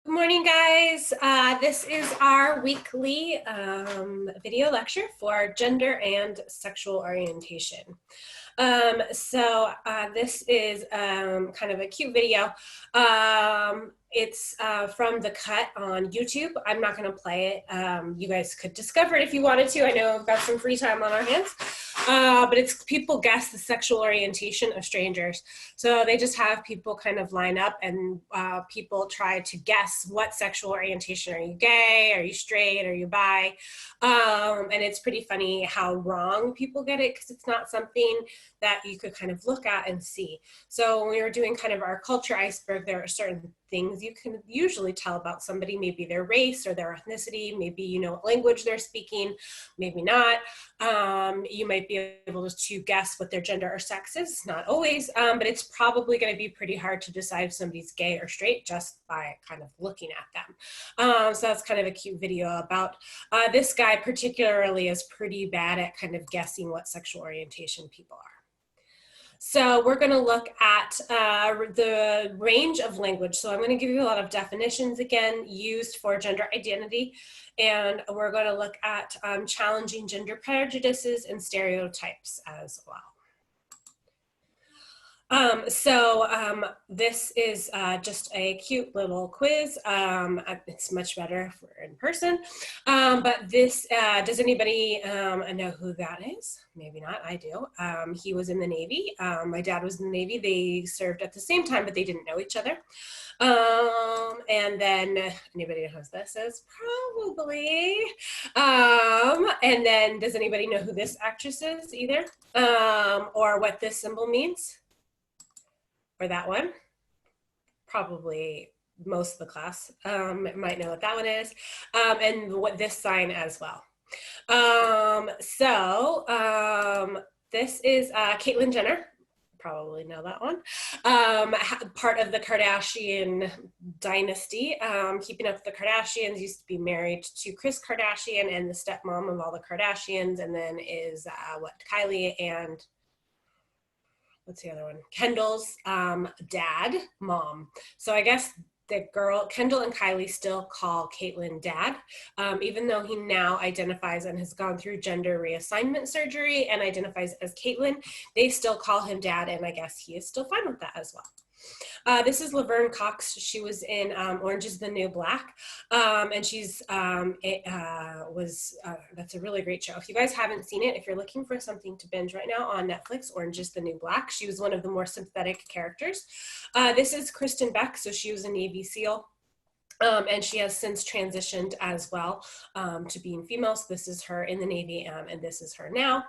Good morning, guys. This is our weekly video lecture for gender and sexual orientation. This is kind of a cute video. It's from The Cut on YouTube. I'm not going to play it. You guys could discover it if you wanted to. I know I've got some free time on our hands. But it's people guess the sexual orientation of strangers. So they just have people kind of line up and people try to guess what sexual orientation. Are you gay? Are you straight? Are you bi? And it's pretty funny how wrong people get it because it's not something that you could kind of look at and see. So when we were doing kind of our culture iceberg, there are certain things you can usually tell about somebody, maybe their race or their ethnicity, maybe you know what language they're speaking, maybe not. You might be able to guess what their gender or sex is, not always, but it's probably going to be pretty hard to decide if somebody's gay or straight just by kind of looking at them. So that's kind of a cute video about this guy particularly is pretty bad at kind of guessing what sexual orientation people are. So we're going to look at the range of language. So I'm going to give you a lot of definitions again used for gender identity. And we're going to look at challenging gender prejudices and stereotypes as well. This is just a cute little quiz. It's much better if we're in person. But this, does anybody know who that is? Maybe not, I do. He was in the Navy. My dad was in the Navy. They served at the same time, but they didn't know each other. And then, anybody know who this is? Probably. And then, does anybody know who this actress is either? Or what this symbol means? Or that one? Probably most of the class might know what that one is, and what this sign as well. This is Caitlyn Jenner. Probably know that one. Part of the Kardashian dynasty. Keeping Up with the Kardashians, used to be married to Kris Kardashian and the stepmom of all the Kardashians, and then is Kylie and what's the other one? Kendall's mom. So I guess the girl, Kendall and Kylie still call Caitlyn dad, even though he now identifies and has gone through gender reassignment surgery and identifies as Caitlyn, they still call him dad, and I guess he is still fine with that as well. This is Laverne Cox. She was in Orange is the New Black, and she's that's a really great show. If you guys haven't seen it, if you're looking for something to binge right now on Netflix, Orange is the New Black. She was one of the more sympathetic characters. This is Kristen Beck, so she was a Navy SEAL. And she has since transitioned as well to being female. So this is her in the Navy, and this is her now.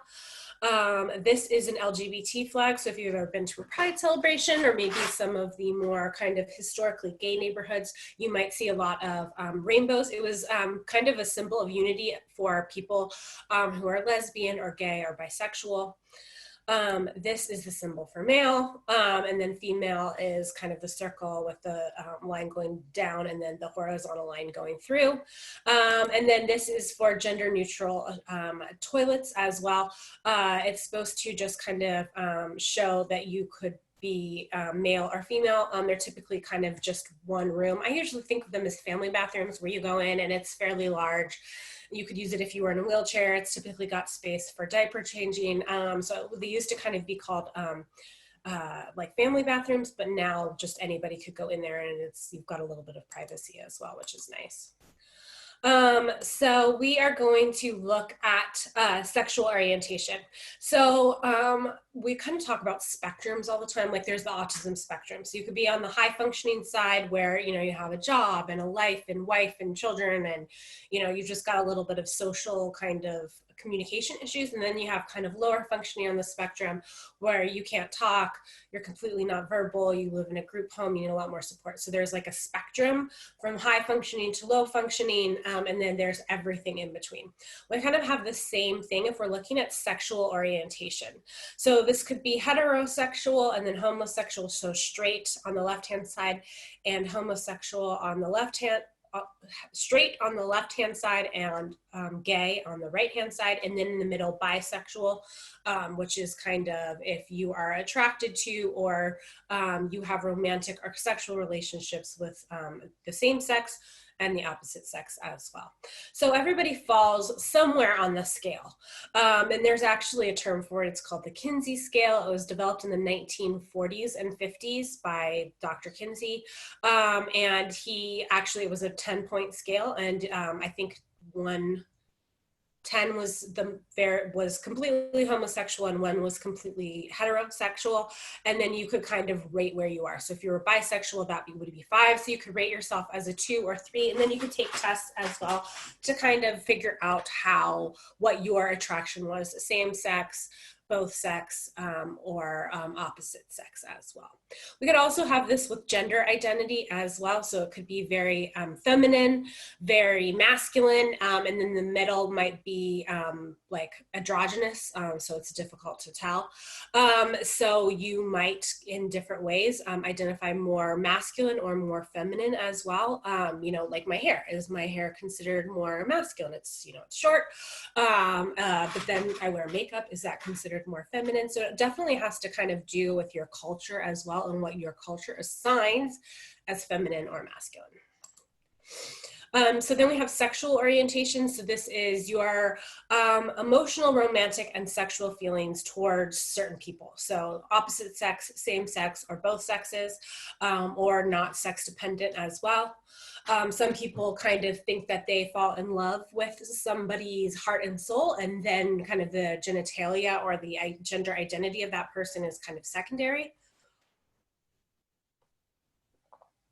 This is an LGBT flag. So if you've ever been to a Pride celebration or maybe some of the more kind of historically gay neighborhoods, you might see a lot of rainbows. It was kind of a symbol of unity for people who are lesbian or gay or bisexual. This is the symbol for male, and then female is kind of the circle with the line going down and then the horizontal line going through. And then this is for gender neutral toilets as well. It's supposed to just kind of show that you could be male or female. They're typically kind of just one room. I usually think of them as family bathrooms where you go in and it's fairly large. You could use it if you were in a wheelchair. It's typically got space for diaper changing. So they used to kind of be called like family bathrooms, but now just anybody could go in there, and you've got a little bit of privacy as well, which is nice. So we are going to look at sexual orientation. So we kind of talk about spectrums all the time, like there's the autism spectrum. So you could be on the high functioning side where, you know, you have a job and a life and wife and children, and, you know, you've just got a little bit of social kind of communication issues. And then you have kind of lower functioning on the spectrum where you can't talk, you're completely not verbal, you live in a group home, you need a lot more support. So there's like a spectrum from high functioning to low functioning, and then there's everything in between. We kind of have the same thing if we're looking at sexual orientation. So this could be heterosexual and then homosexual, so straight on the left-hand side and homosexual on the left-hand straight on the left-hand side and gay on the right-hand side, and then in the middle, bisexual, which is kind of if you are attracted to or you have romantic or sexual relationships with the same sex and the opposite sex as well. So everybody falls somewhere on the scale. And there's actually a term for it. It's called the Kinsey scale. It was developed in the 1940s and 50s by Dr. Kinsey. And it was a 10-point scale. And I think 10 was completely homosexual and 1 was completely heterosexual, and then you could kind of rate where you are. So if you were bisexual, that would be 5, so you could rate yourself as a 2 or 3, and then you could take tests as well to kind of figure out what your attraction was, same sex, both sex, or opposite sex as well. We could also have this with gender identity as well. So it could be very feminine, very masculine, and then the middle might be like androgynous, so it's difficult to tell. So you might, in different ways, identify more masculine or more feminine as well. Like my hair. Is my hair considered more masculine? It's, it's short, but then I wear makeup. Is that considered more feminine? So it definitely has to kind of do with your culture as well and what your culture assigns as feminine or masculine. So then we have sexual orientation. So this is your emotional, romantic, and sexual feelings towards certain people. So opposite sex, same sex, or both sexes, or not sex dependent as well. Some people kind of think that they fall in love with somebody's heart and soul, and then kind of the genitalia or the gender identity of that person is kind of secondary.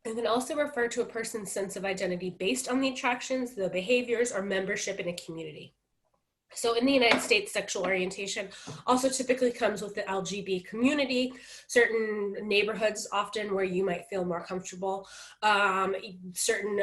And can also refer to a person's sense of identity based on the attractions, the behaviors, or membership in a community. So in the United States, sexual orientation also typically comes with the LGBT community, certain neighborhoods often where you might feel more comfortable, certain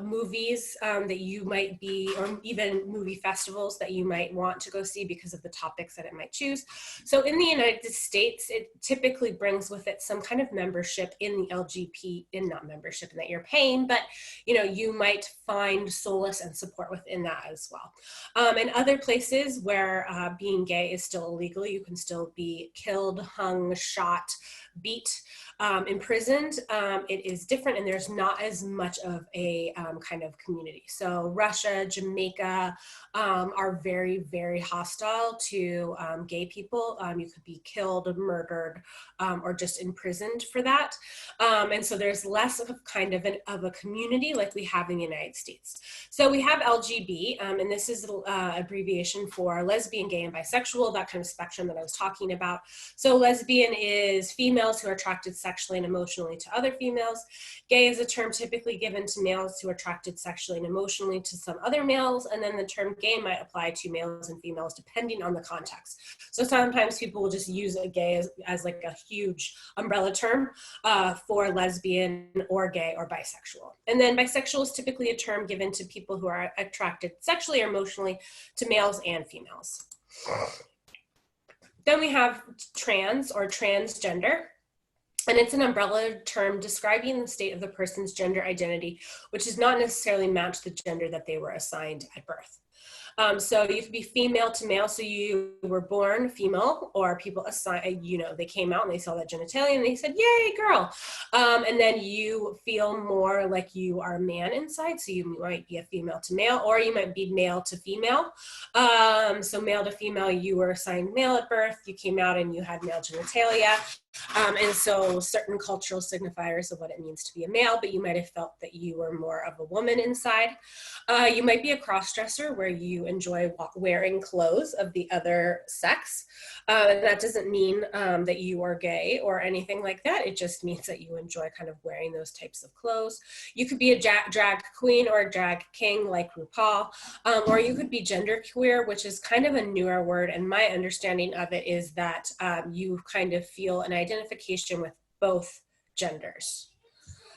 movies that you might be, or even movie festivals that you might want to go see because of the topics that it might choose. So in the United States, it typically brings with it some kind of membership in the LGBT, not membership in that you're paying, but you might find solace and support within that as well. And other places where being gay is still illegal, you can still be killed, hung, shot, beat, imprisoned. It is different, and there's not as much of a kind of community. So Russia, Jamaica are very, very hostile to gay people. You could be killed, murdered, or just imprisoned for that. And so there's less of kind of a community like we have in the United States. So we have LGB, and this is an abbreviation for lesbian, gay, and bisexual, that kind of spectrum that I was talking about. So lesbian is females who are attracted sexually and emotionally to other females. Gay is a term typically given to males who are attracted sexually and emotionally to some other males, and then the term gay might apply to males and females depending on the context. So sometimes people will just use a gay as like a huge umbrella term for lesbian or gay or bisexual. And then bisexual is typically a term given to people who are attracted sexually or emotionally to males and females. Then we have trans or transgender. And it's an umbrella term describing the state of the person's gender identity, which is not necessarily matched the gender that they were assigned at birth. So you could be female to male, so you were born female, or people assign, they came out and they saw that genitalia and they said, yay, girl. And then you feel more like you are a man inside, so you might be a female to male, or you might be male to female. So male to female, you were assigned male at birth, you came out and you had male genitalia. And so certain cultural signifiers of what it means to be a male, but you might have felt that you were more of a woman inside. You might be a cross-dresser where you enjoy wearing clothes of the other sex. And that doesn't mean that you are gay or anything like that. It just means that you enjoy kind of wearing those types of clothes. You could be a drag queen or a drag king like RuPaul, or you could be genderqueer, which is kind of a newer word. And my understanding of it is that you kind of feel an identification with both genders.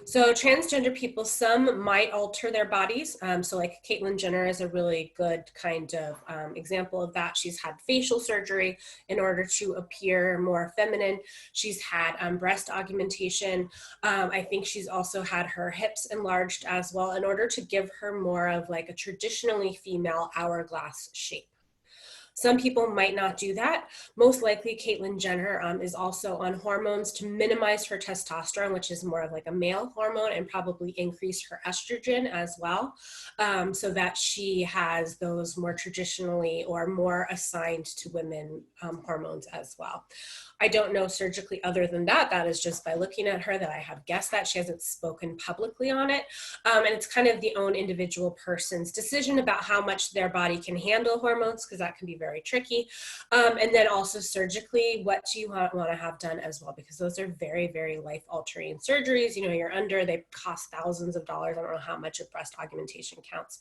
So transgender people, some might alter their bodies. So like Caitlyn Jenner is a really good kind of example of that. She's had facial surgery in order to appear more feminine. She's had breast augmentation. I think she's also had her hips enlarged as well in order to give her more of like a traditionally female hourglass shape. Some people might not do that. Most likely, Caitlyn Jenner is also on hormones to minimize her testosterone, which is more of like a male hormone, and probably increase her estrogen as well, so that she has those more traditionally or more assigned to women hormones as well. I don't know surgically other than that. That is just by looking at her that I have guessed that. She hasn't spoken publicly on it. And it's kind of the own individual person's decision about how much their body can handle hormones, because that can be very tricky. And then also surgically, what do you want to have done as well? Because those are very, very life-altering surgeries. You know, they cost thousands of dollars. I don't know how much a breast augmentation counts.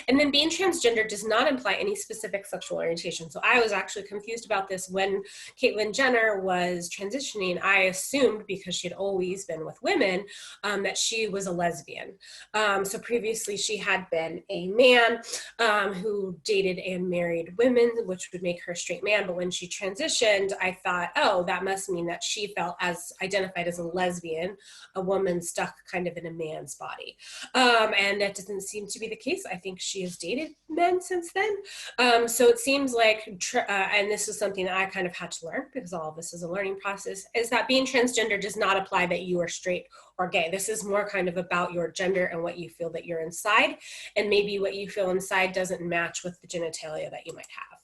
And then being transgender does not imply any specific sexual orientation. So I was actually confused about this when Caitlyn Jenner was transitioning. I assumed, because she had always been with women, that she was a lesbian. So previously she had been a man who dated and married women, which would make her a straight man. But when she transitioned, I thought, oh, that must mean that she felt identified as a lesbian, a woman stuck kind of in a man's body. And that doesn't seem to be the case. I think she has dated men since then. So it seems like, and this is something that I kind of had to learn, because all of this is a learning process, is that being transgender does not apply that you are straight or gay. This is more kind of about your gender and what you feel that you're inside, and maybe what you feel inside doesn't match with the genitalia that you might have.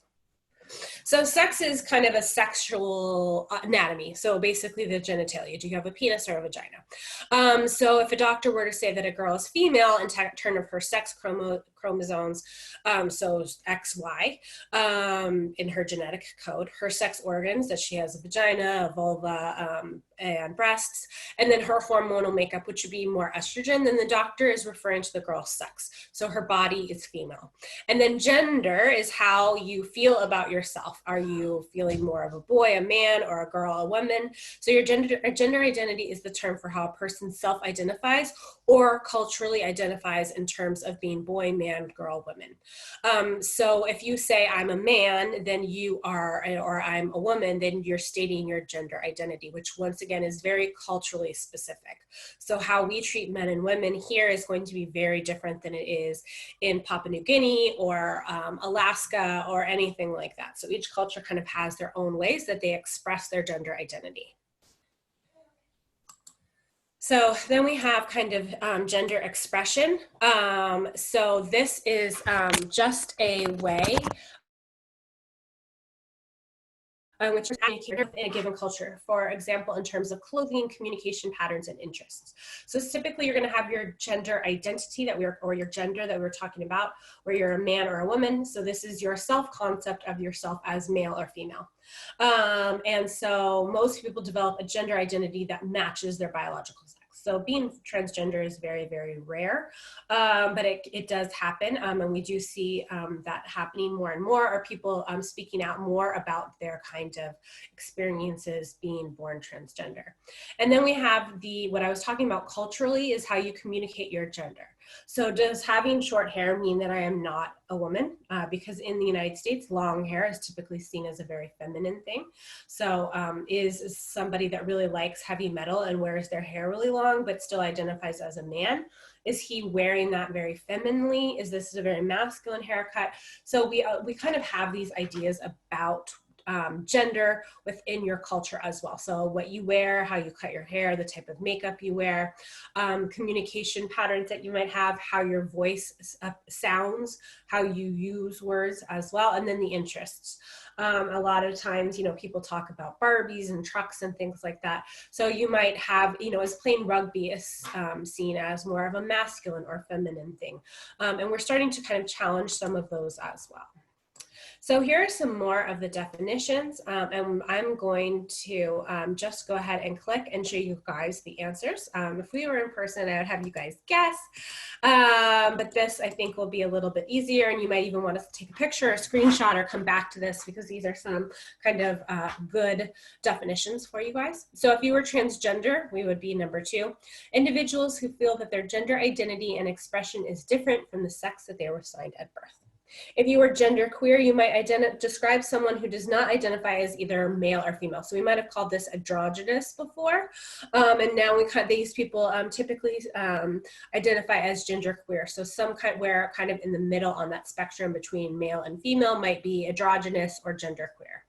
So sex is kind of a sexual anatomy. So basically the genitalia. Do you have a penis or a vagina? So if a doctor were to say that a girl is female in terms of her sex chromosomes, so XY, in her genetic code, her sex organs, that she has a vagina, a vulva, and breasts, and then her hormonal makeup, which would be more estrogen, then the doctor is referring to the girl's sex. So her body is female. And then gender is how you feel about yourself. Are you feeling more of a boy, a man, or a girl, a woman? So your gender identity is the term for how a person self-identifies or culturally identifies in terms of being boy, man, girl, women. So if you say I'm a man, then you are, or I'm a woman, then you're stating your gender identity, which once again is very culturally specific. So how we treat men and women here is going to be very different than it is in Papua New Guinea or Alaska or anything like that. So each culture kind of has their own ways that they express their gender identity. So then we have kind of gender expression. So this is just a way which is communicated in a given culture. For example, in terms of clothing, communication patterns, and interests. So typically you're going to have your gender identity or your gender that we're talking about, where you're a man or a woman. So this is your self-concept of yourself as male or female. And so most people develop a gender identity that matches their biological sex. So being transgender is very, very rare, but it does happen. And we do see that happening more and more, or people speaking out more about their kind of experiences being born transgender. And then we have what I was talking about culturally is how you communicate your gender. So does having short hair mean that I am not a woman? Because in the United States, long hair is typically seen as a very feminine thing. So is somebody that really likes heavy metal and wears their hair really long, but still identifies as a man, is he wearing that very femininely? Is this a very masculine haircut? So we kind of have these ideas about gender within your culture as well. So what you wear, how you cut your hair, the type of makeup you wear, communication patterns that you might have, how your voice sounds, how you use words as well, and then the interests. A lot of times, people talk about Barbies and trucks and things like that. So you might have, as playing rugby is seen as more of a masculine or feminine thing. And we're starting to kind of challenge some of those as well. So here are some more of the definitions, and I'm going to just go ahead and click and show you guys the answers. If we were in person, I would have you guys guess, but this I think will be a little bit easier, and you might even want to take a picture, a screenshot, or come back to this because these are some kind of good definitions for you guys. So if you were transgender, we would be number 2. Individuals who feel that their gender identity and expression is different from the sex that they were assigned at birth. If you were genderqueer, you might describe someone who does not identify as either male or female. So we might have called this androgynous before, and now these people typically identify as genderqueer. So some where kind of in the middle on that spectrum between male and female might be androgynous or genderqueer.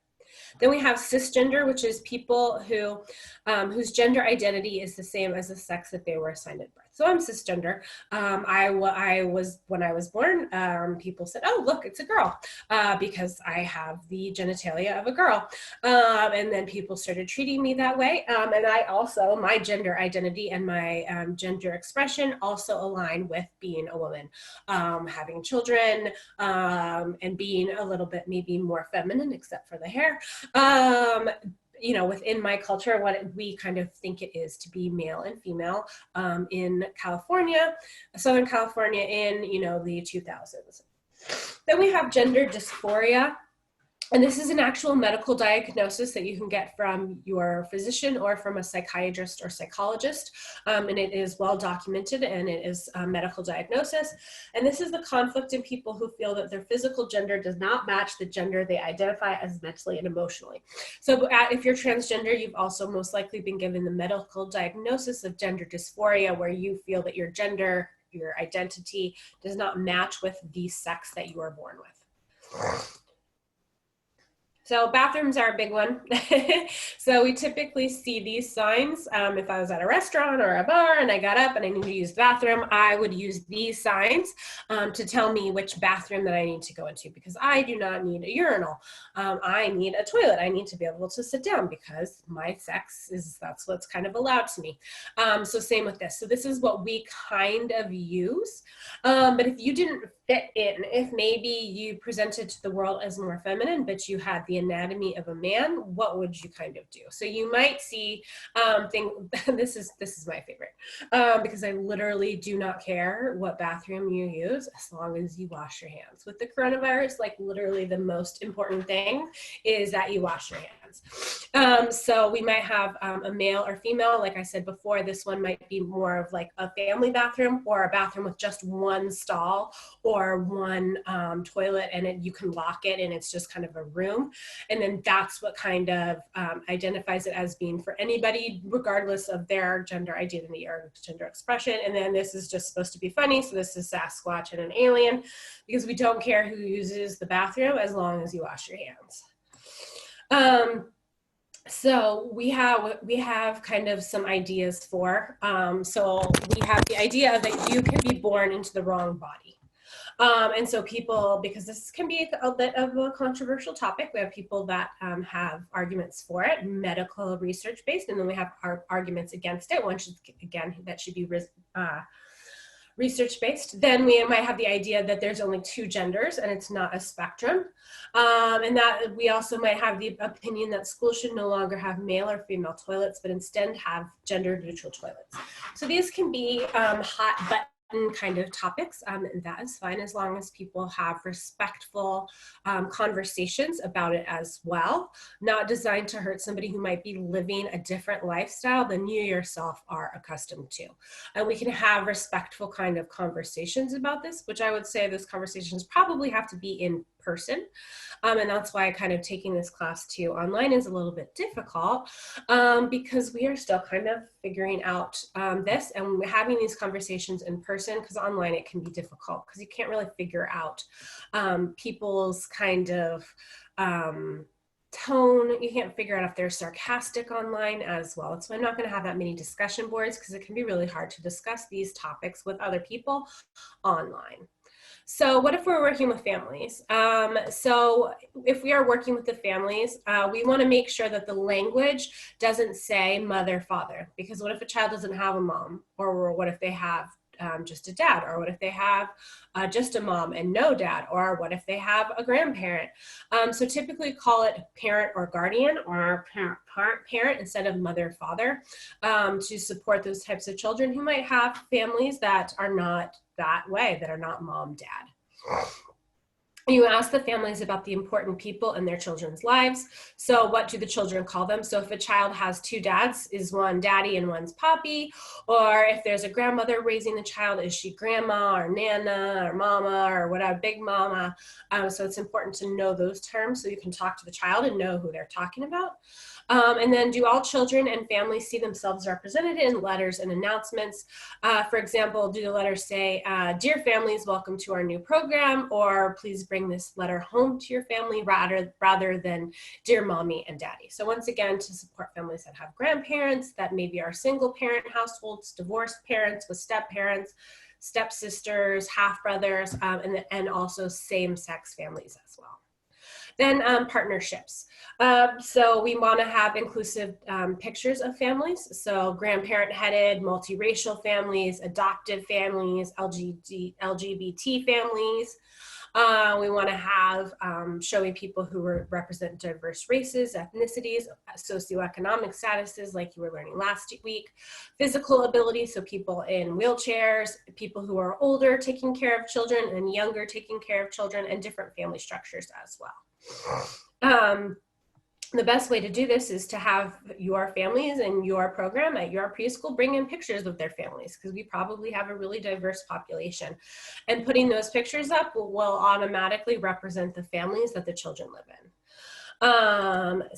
Then we have cisgender, which is people who whose gender identity is the same as the sex that they were assigned at birth. So I'm cisgender. I was when I was born, people said, "Oh, look, it's a girl," because I have the genitalia of a girl, and then people started treating me that way. And I also, my gender identity and my gender expression also align with being a woman, having children, and being a little bit maybe more feminine, except for the hair. You know, within my culture, what we kind of think it is to be male and female in California, Southern California in, you know, the 2000s. Then we have gender dysphoria. And this is an actual medical diagnosis that you can get from your physician or from a psychiatrist or psychologist. And it is well documented, and it is a medical diagnosis. And this is the conflict in people who feel that their physical gender does not match the gender they identify as mentally and emotionally. So if you're transgender, you've also most likely been given the medical diagnosis of gender dysphoria, where you feel that your gender, your identity does not match with the sex that you were born with. So bathrooms are a big one. So we typically see these signs. If I was at a restaurant or a bar and I got up and I need to use the bathroom, I would use these signs to tell me which bathroom that I need to go into, because I do not need a urinal. I need a toilet. I need to be able to sit down because my sex is, that's what's kind of allowed to me. So same with this. So this is what we kind of use. But if you didn't fit in, if maybe you presented to the world as more feminine, but you had the anatomy of a man, what would you kind of do? So you might see this is my favorite, because I literally do not care what bathroom you use as long as you wash your hands. With the coronavirus, like literally the most important thing is that you wash your hands. So we might have a male or female. Like I said before, this one might be more of like a family bathroom, or a bathroom with just one stall or one toilet, and you can lock it and it's just kind of a room. And then that's what kind of identifies it as being for anybody, regardless of their gender identity or gender expression. And then this is just supposed to be funny. So this is Sasquatch and an alien, because we don't care who uses the bathroom as long as you wash your hands. So we have kind of some ideas for, so we have the idea that you can be born into the wrong body. And so people, because this can be a bit of a controversial topic, we have people that have arguments for it, medical research based, and then we have arguments against it. One should, again, that should be research based. Then we might have the idea that there's only 2 genders and it's not a spectrum. And that we also might have the opinion that schools should no longer have male or female toilets, but instead have gender neutral toilets. So these can be hot button kind of topics, and that is fine as long as people have respectful conversations about it as well, not designed to hurt somebody who might be living a different lifestyle than you yourself are accustomed to. And we can have respectful kind of conversations about this, which I would say those conversations probably have to be in person. And that's why kind of taking this class to online is a little bit difficult, because we are still kind of figuring out this, and having these conversations in person, because online it can be difficult because you can't really figure out people's kind of tone. You can't figure out if they're sarcastic online as well. So I'm not going to have that many discussion boards because it can be really hard to discuss these topics with other people online. So what if we're working with families? So if we are working with the families, we want to make sure that the language doesn't say mother, father, because what if a child doesn't have a mom, or what if they have just a dad? Or what if they have just a mom and no dad? Or what if they have a grandparent? So typically call it parent or guardian, or parent instead of mother, father, to support those types of children who might have families that are not that way, that are not mom, dad. You ask the families about the important people in their children's lives. So what do the children call them? So if a child has two dads, is one daddy and one's poppy? Or if there's a grandmother raising the child, is she grandma or nana or mama or whatever, big mama? So it's important to know those terms so you can talk to the child and know who they're talking about. And then, do all children and families see themselves represented in letters and announcements? For example, do the letters say, dear families, welcome to our new program, or please bring this letter home to your family, rather than dear mommy and daddy? So once again, to support families that have grandparents, that maybe are single parent households, divorced parents with step parents, stepsisters, half brothers, and also same-sex families as well. Then partnerships. So we want to have inclusive pictures of families. So grandparent-headed, multiracial families, adoptive families, LGBT families. We want to have showing people who represent diverse races, ethnicities, socioeconomic statuses, like you were learning last week, physical ability, so people in wheelchairs, people who are older taking care of children and younger taking care of children, and different family structures as well. The best way to do this is to have your families and your program at your preschool bring in pictures of their families, because we probably have a really diverse population. And putting those pictures up will automatically represent the families that the children live in. I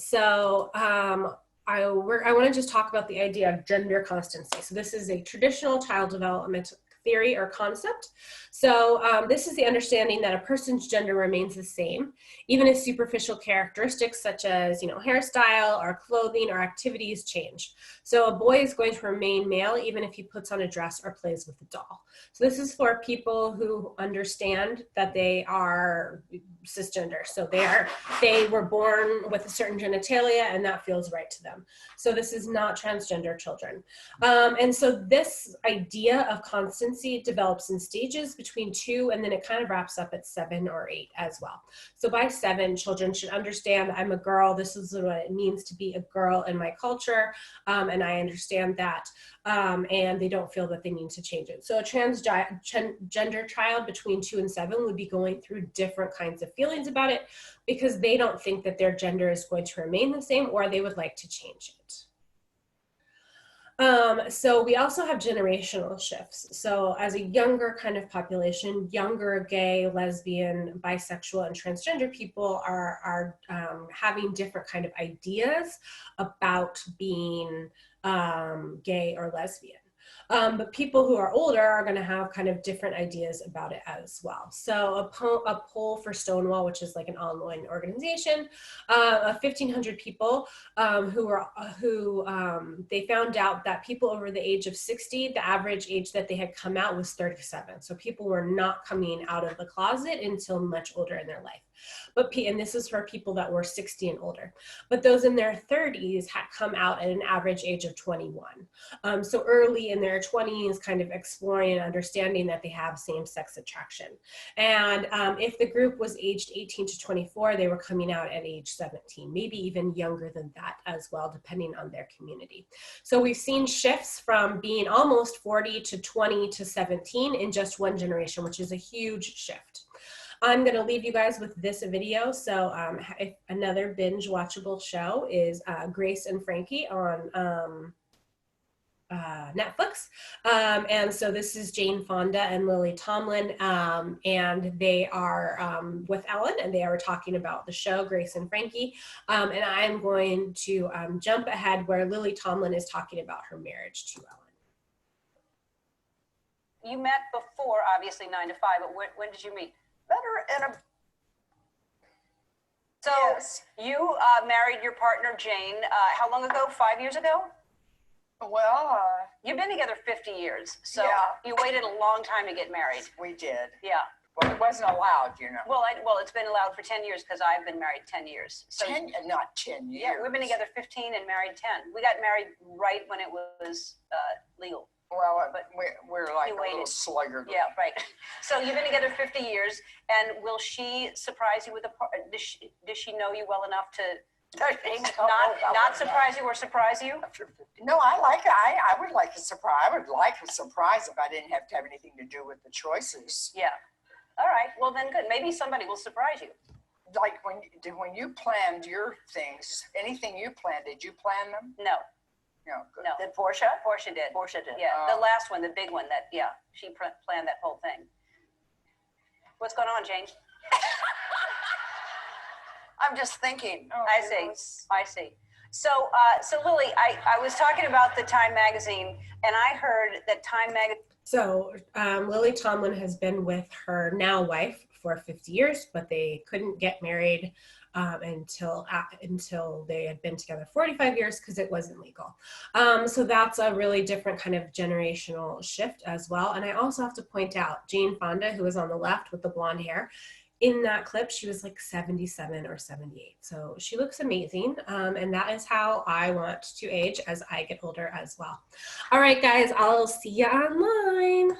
want to just talk about the idea of gender constancy. So this is a traditional child development theory or concept. So this is the understanding that a person's gender remains the same, even if superficial characteristics such as, hairstyle or clothing or activities change. So a boy is going to remain male even if he puts on a dress or plays with a doll. So this is for people who understand that they are cisgender. So they were born with a certain genitalia and that feels right to them. So this is not transgender children. And so this idea of constancy develops in stages between 2, and then it kind of wraps up at 7 or 8 as well. So by 7, children should understand, I'm a girl, this is what it means to be a girl in my culture, and I understand that, and they don't feel that they need to change it. So a transgender child between 2 and 7 would be going through different kinds of feelings about it, because they don't think that their gender is going to remain the same, or they would like to change it. So we also have generational shifts. So as a younger kind of population, younger gay, lesbian, bisexual, and transgender people are having different kind of ideas about being gay or lesbian. But people who are older are going to have kind of different ideas about it as well. So a poll for Stonewall, which is like an online organization, of 1,500 people who they found out that people over the age of 60, the average age that they had come out was 37. So people were not coming out of the closet until much older in their life. And this is for people that were 60 and older. But those in their 30s had come out at an average age of 21. So early in their 20s, kind of exploring and understanding that they have same-sex attraction. And if the group was aged 18 to 24, they were coming out at age 17, maybe even younger than that as well, depending on their community. So we've seen shifts from being almost 40 to 20 to 17 in just one generation, which is a huge shift. I'm going to leave you guys with this video. So another binge watchable show is Grace and Frankie on Netflix. And so this is Jane Fonda and Lily Tomlin, and they are with Ellen, and they are talking about the show Grace and Frankie. And I'm going to jump ahead where Lily Tomlin is talking about her marriage to Ellen. You met before, obviously, 9 to 5, but when did you meet? So yes. You married your partner, Jane, how long ago? 5 years ago? Well, you've been together 50 years, so yeah. You waited a long time to get married. We did. Yeah. Well, it wasn't allowed, you know. Well, it's been allowed for 10 years because I've been married 10 years. So, not 10 years. Yeah, we've been together 15 and married 10. We got married right when it was legal. Well, but we're like you a little waited. sluggard. Yeah, right. So you've been together 50 years, and will she surprise you with a does she know you well enough to not surprise you or surprise you? No, I would like a surprise. I would like a surprise if I didn't have to have anything to do with the choices. Yeah. All right. Well, then good. Maybe somebody will surprise you. Like when you planned your things, anything you planned, did you plan them? No. No. Good. No. Did Portia? Portia did. Portia did. Yeah. The last one, the big one that, yeah, she planned that whole thing. What's going on, Jane? I'm just thinking. Oh, I see. I see. So, so Lily, I was talking about the Time magazine, and I heard that Time magazine. So Lily Tomlin has been with her now wife for 50 years, but they couldn't get married until they had been together 45 years because it wasn't legal. So that's a really different kind of generational shift as well. And I also have to point out Jane Fonda, who is on the left with the blonde hair. In that clip, she was like 77 or 78. So she looks amazing. And that is how I want to age as I get older as well. All right, guys, I'll see you online.